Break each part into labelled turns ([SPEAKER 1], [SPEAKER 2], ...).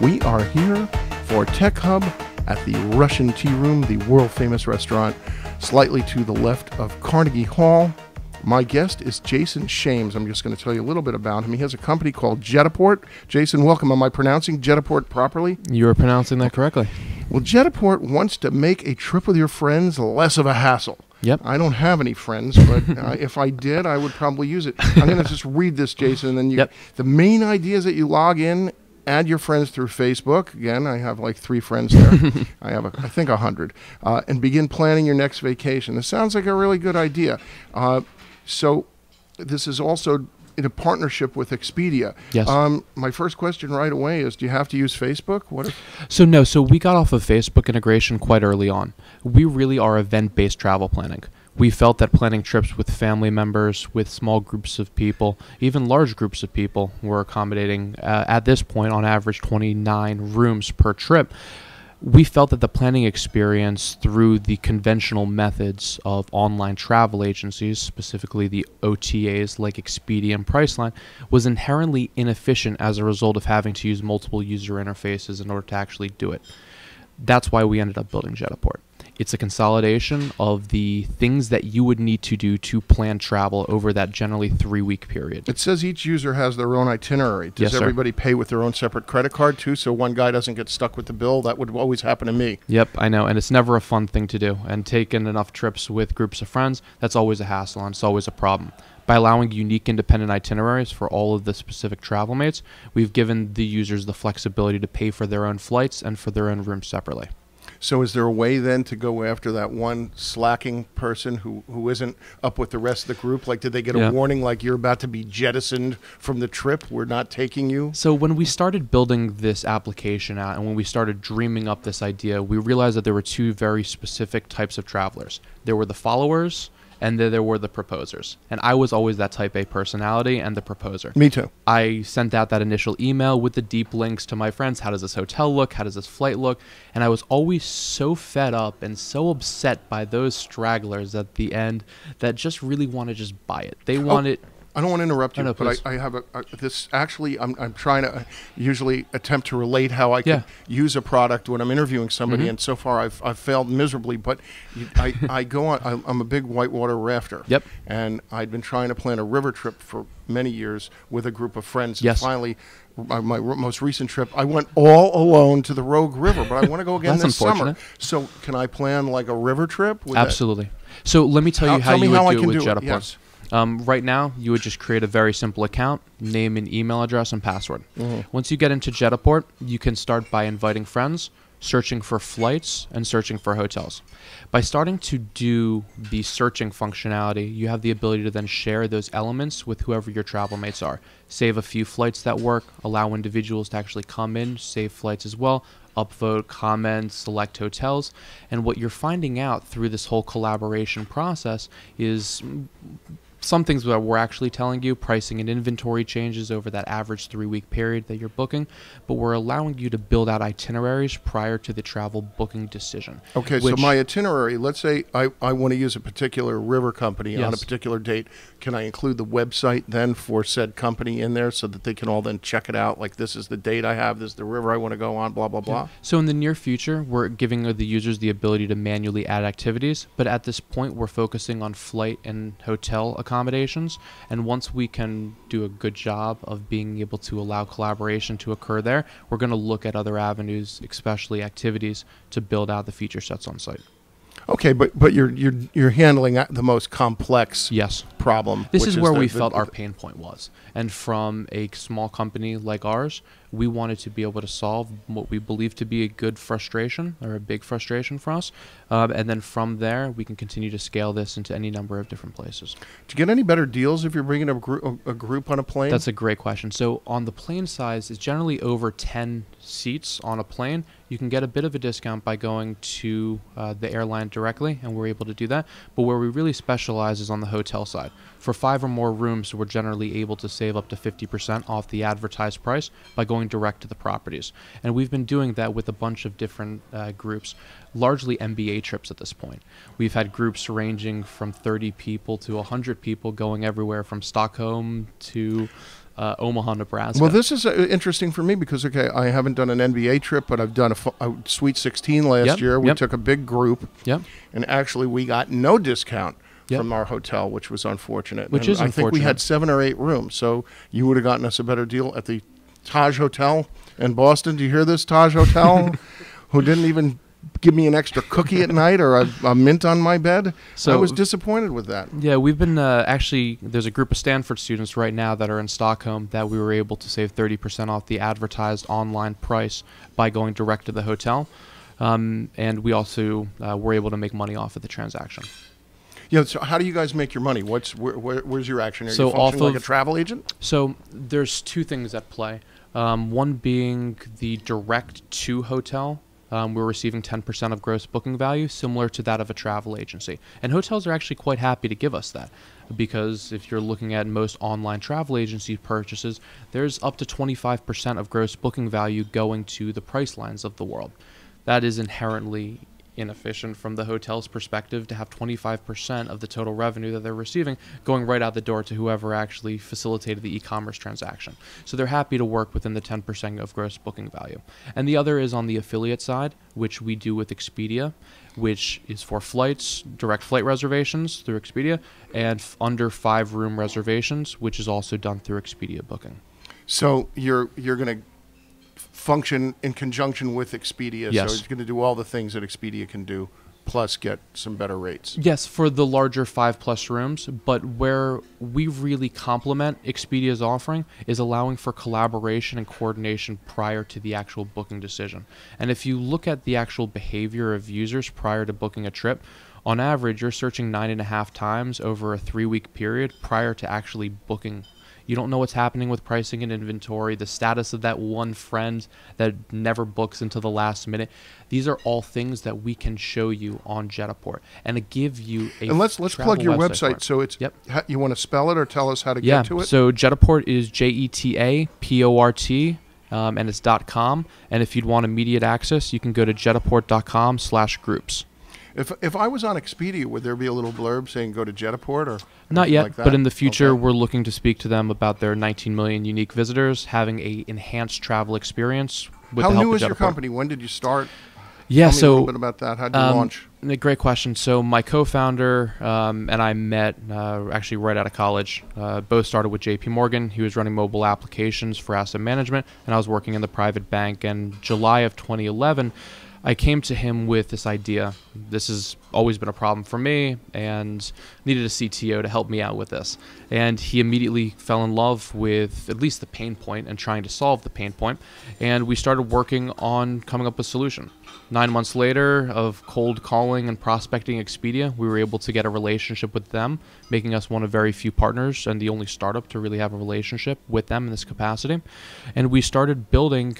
[SPEAKER 1] We are here for Tech Hub at the Russian Tea Room, the world-famous restaurant slightly to the left of Carnegie Hall. My guest is Jason Shames. I'm just going to tell you a little bit about him. He has a company called Jetaport. Jason, welcome. Am I pronouncing Jetaport properly?
[SPEAKER 2] You are pronouncing that correctly.
[SPEAKER 1] Well, Jetaport wants to make a trip with your friends less of a hassle.
[SPEAKER 2] Yep.
[SPEAKER 1] I don't have any friends, but if I did, I would probably use it. I'm going to just read this, Jason, and then you.
[SPEAKER 2] Yep.
[SPEAKER 1] The main idea is that you log in, add your friends through Facebook. Again, I have like 3 friends there. I have, I think, 100. And begin planning your next vacation. This sounds like a really good idea. So this is also in a partnership with Expedia.
[SPEAKER 2] Yes.
[SPEAKER 1] My first question right away is, do you have to use Facebook? What if?
[SPEAKER 2] So we got off of Facebook integration quite early on. We really are event-based travel planning. We felt that planning trips with family members, with small groups of people, even large groups of people, were accommodating, at this point, on average, 29 rooms per trip. We felt that the planning experience through the conventional methods of online travel agencies, specifically the OTAs like Expedia and Priceline, was inherently inefficient as a result of having to use multiple user interfaces in order to actually do it. That's why we ended up building Jetaport. It's a consolidation of the things that you would need to do to plan travel over that generally 3-week period.
[SPEAKER 1] It says each user has their own itinerary. Does
[SPEAKER 2] Yes,
[SPEAKER 1] everybody pay with their own separate credit card too, so one guy doesn't get stuck with the bill? That would always happen to me.
[SPEAKER 2] Yep, I know, and it's never a fun thing to do. And taking enough trips with groups of friends, that's always a hassle, and it's always a problem. By allowing unique independent itineraries for all of the specific travel mates, we've given the users the flexibility to pay for their own flights and for their own rooms separately.
[SPEAKER 1] So is there a way then to go after that one slacking person who isn't up with the rest of the group? Like, did they get a warning like you're about to be jettisoned from the trip? We're not taking you?
[SPEAKER 2] So when we started building this application out and when we started dreaming up this idea, we realized that there were 2 very specific types of travelers. There were the followers, and then there were the proposers. And I was always that type A personality and the proposer.
[SPEAKER 1] Me too.
[SPEAKER 2] I sent out that initial email with the deep links to my friends. How does this hotel look? How does this flight look? And I was always so fed up and so upset by those stragglers at the end that just really want to just buy it. They want it.
[SPEAKER 1] I don't want to interrupt you,
[SPEAKER 2] no,
[SPEAKER 1] but I have this actually, I'm trying to usually attempt to relate how I can use a product when I'm interviewing somebody, and so far I've failed miserably, but I go on, I'm a big whitewater rafter, and I'd been trying to plan a river trip for many years with a group of friends, and finally, my most recent trip, I went all alone to the Rogue River, but I want to go again this summer. So can I plan like a river trip?
[SPEAKER 2] Absolutely. So let me tell you how you would do it with Jetaport.
[SPEAKER 1] Yes.
[SPEAKER 2] Right now, you would just create a very simple account, name and email address, and password. Once you get into Jetaport, you can start by inviting friends, searching for flights, and searching for hotels. By starting to do the searching functionality, you have the ability to then share those elements with whoever your travel mates are. Save a few flights that work, allow individuals to actually come in, save flights as well, upvote, comment, select hotels. And what you're finding out through this whole collaboration process is some things that we're actually telling you, pricing and inventory changes over that average 3-week period that you're booking, but we're allowing you to build out itineraries prior to the travel booking decision.
[SPEAKER 1] Okay, so my itinerary, let's say I want to use a particular river company on a particular date. Can I include the website then for said company in there so that they can all then check it out? Like, this is the date I have, this is the river I want to go on, blah, blah, blah.
[SPEAKER 2] So in the near future, we're giving the users the ability to manually add activities, but at this point, we're focusing on flight and hotel accommodations. And once we can do a good job of being able to allow collaboration to occur there, we're going to look at other avenues, especially activities, to build out the feature sets on site.
[SPEAKER 1] Okay, but you're handling the most complex problem.
[SPEAKER 2] This is where we felt our pain point was. And from a small company like ours, we wanted to be able to solve what we believe to be a good frustration or a big frustration for us. And then from there, we can continue to scale this into any number of different places.
[SPEAKER 1] Do you get any better deals if you're bringing a group on a plane?
[SPEAKER 2] That's a great question. So on the plane size, it's generally over 10 seats on a plane. You can get a bit of a discount by going to the airline directly, and we're able to do that. But where we really specialize is on the hotel side. For 5 or more rooms, we're generally able to save up to 50% off the advertised price by going direct to the properties. And we've been doing that with a bunch of different groups, largely MBA trips at this point. We've had groups ranging from 30 people to 100 people going everywhere from Stockholm to Omaha, Nebraska.
[SPEAKER 1] Well, this is interesting for me because, okay, I haven't done an NBA trip, but I've done a Sweet 16 last year. We took a big group, and actually we got no discount from our hotel, which was unfortunate. I think we had 7 or 8 rooms, so you would have gotten us a better deal at the Taj Hotel in Boston. Do you hear this, Taj Hotel? Who didn't even give me an extra cookie at night or a mint on my bed. So I was disappointed with that.
[SPEAKER 2] Yeah, we've been actually, there's a group of Stanford students right now that are in Stockholm that we were able to save 30% off the advertised online price by going direct to the hotel. And we also were able to make money off of the transaction.
[SPEAKER 1] Yeah, so how do you guys make your money? Where's your action? Are
[SPEAKER 2] so
[SPEAKER 1] you functioning like a travel agent?
[SPEAKER 2] So there's 2 things at play. One being the direct to hotel. We're receiving 10% of gross booking value, similar to that of a travel agency. And hotels are actually quite happy to give us that, because if you're looking at most online travel agency purchases, there's up to 25% of gross booking value going to the Pricelines of the world. That is inherently inefficient from the hotel's perspective to have 25% of the total revenue that they're receiving going right out the door to whoever actually facilitated the e-commerce transaction. So they're happy to work within the 10% of gross booking value. And the other is on the affiliate side, which we do with Expedia, which is for flights, direct flight reservations through Expedia, and under 5-room reservations, which is also done through Expedia booking.
[SPEAKER 1] So you're going to function in conjunction with Expedia,
[SPEAKER 2] yes.
[SPEAKER 1] So it's going to do all the things that Expedia can do, plus get some better rates.
[SPEAKER 2] Yes, for the larger 5+ rooms, but where we really complement Expedia's offering is allowing for collaboration and coordination prior to the actual booking decision. And if you look at the actual behavior of users prior to booking a trip, on average, you're searching 9.5 times over a 3-week period prior to actually booking. You don't know what's happening with pricing and inventory, the status of that one friend that never books until the last minute. These are all things that we can show you on Jetaport and to give you a
[SPEAKER 1] And let's plug your website. So it's you want to spell it or tell us how to get to it?
[SPEAKER 2] So Jetaport is Jetaport, and it's .com. And if you'd want immediate access, you can go to jetaport.com/groups.
[SPEAKER 1] If I was on Expedia, would there be a little blurb saying go to Jetaport or
[SPEAKER 2] not yet?
[SPEAKER 1] Like that?
[SPEAKER 2] But in the future, we're looking to speak to them about their 19 million unique visitors having a enhanced travel experience. With
[SPEAKER 1] How
[SPEAKER 2] the help
[SPEAKER 1] new
[SPEAKER 2] of
[SPEAKER 1] is your
[SPEAKER 2] Jetaport.
[SPEAKER 1] company? When did you start?
[SPEAKER 2] Yeah,
[SPEAKER 1] Tell me a little bit about that. How did you launch?
[SPEAKER 2] A great question. So my co-founder and I met actually right out of college. Both started with JP Morgan. He was running mobile applications for asset management, and I was working in the private bank. And July of 2011. I came to him with this idea. This has always been a problem for me and needed a CTO to help me out with this. And he immediately fell in love with at least the pain point and trying to solve the pain point. And we started working on coming up with a solution. 9 months later of cold calling and prospecting Expedia, we were able to get a relationship with them, making us one of very few partners and the only startup to really have a relationship with them in this capacity. And we started building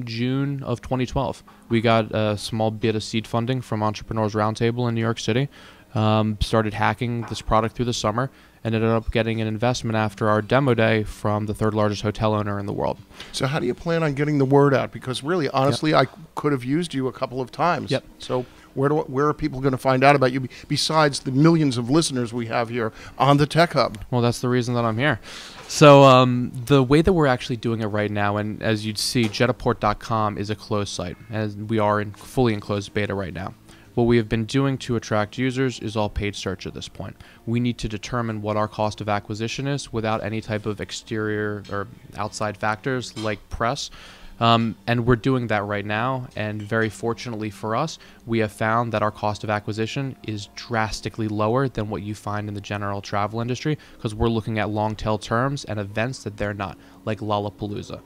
[SPEAKER 2] June of 2012. We got a small bit of seed funding from Entrepreneurs Roundtable in New York City, started hacking this product through the summer, and ended up getting an investment after our demo day from the 3rd largest hotel owner in the world.
[SPEAKER 1] So how do you plan on getting the word out? Because really, honestly, I could have used you a couple of times. So where are people going to find out about you besides the millions of listeners we have here on the Tech Hub?
[SPEAKER 2] Well, that's the reason that I'm here. So the way that we're actually doing it right now, and as you'd see, Jetaport.com is a closed site, and we are fully in closed beta right now. What we have been doing to attract users is all paid search at this point. We need to determine what our cost of acquisition is without any type of exterior or outside factors like press. And we're doing that right now, and very fortunately for us, we have found that our cost of acquisition is drastically lower than what you find in the general travel industry, because we're looking at long tail terms and events that they're not, like Lollapalooza.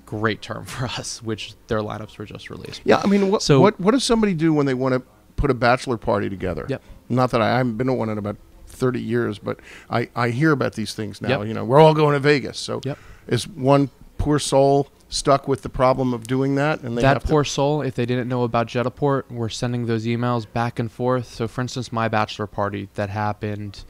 [SPEAKER 2] Great term for us, which their lineups were just released.
[SPEAKER 1] Yeah, I mean, what does somebody do when they want to put a bachelor party together? Not that I haven't been to one in about 30 years, but I hear about these things now. You know, we're all going to Vegas. So is one poor soul stuck with the problem of doing that? And they
[SPEAKER 2] that poor soul, if they didn't know about Jetaport, we're sending those emails back and forth. So for instance, my bachelor party that happened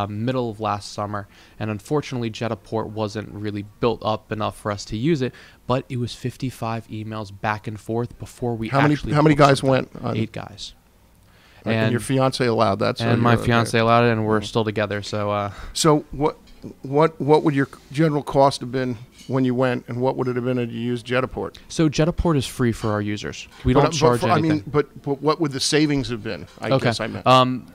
[SPEAKER 2] middle of last summer, and unfortunately Jetaport wasn't really built up enough for us to use it, but it was 55 emails back and forth before we
[SPEAKER 1] How many guys went?
[SPEAKER 2] 8 guys.
[SPEAKER 1] And your fiance allowed that. So
[SPEAKER 2] and my fiance allowed it, and we're still together. So.
[SPEAKER 1] So what would your general cost have been when you went, and what would it have been if you used Jetaport?
[SPEAKER 2] So Jetaport is free for our users. We don't charge anything.
[SPEAKER 1] But what would the savings have been? I guess I meant.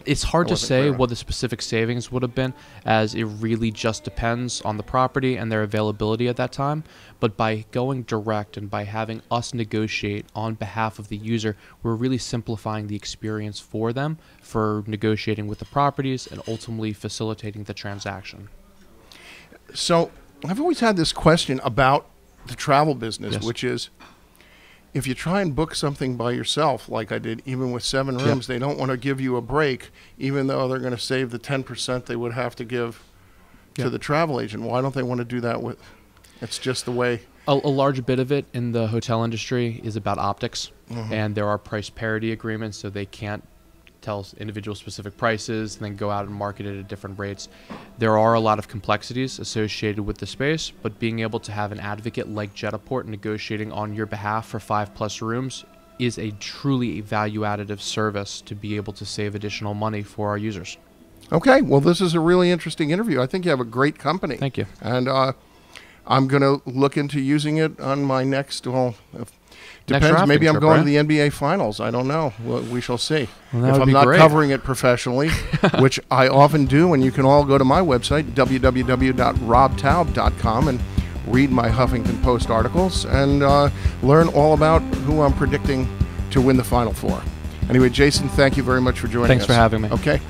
[SPEAKER 2] It's hard to say what the specific savings would have been, as it really just depends on the property and their availability at that time. But by going direct and by having us negotiate on behalf of the user, we're really simplifying the experience for them for negotiating with the properties and ultimately facilitating the transaction.
[SPEAKER 1] So I've always had this question about the travel business, which is, if you try and book something by yourself, like I did, even with 7 rooms, they don't want to give you a break, even though they're going to save the 10% they would have to give to the travel agent. Why don't they want to do that with? It's just the way.
[SPEAKER 2] A large bit of it in the hotel industry is about optics, and there are price parity agreements, so they can't tell individual specific prices and then go out and market it at different rates. There are a lot of complexities associated with the space, but being able to have an advocate like Jetaport negotiating on your behalf for 5+ rooms is a truly value additive service to be able to save additional money for our users.
[SPEAKER 1] Okay, well, this is a really interesting interview. I think you have a great company.
[SPEAKER 2] Thank you.
[SPEAKER 1] And I'm going to look into using it on my next, depends. Maybe I'm going to the NBA Finals. I don't know. We shall see.
[SPEAKER 2] Well,
[SPEAKER 1] if I'm not covering it professionally, which I often do, and you can all go to my website, www.robtaub.com, and read my Huffington Post articles and learn all about who I'm predicting to win the Final Four. Anyway, Jason, thank you very much for joining us.
[SPEAKER 2] Thanks for having me.
[SPEAKER 1] Okay.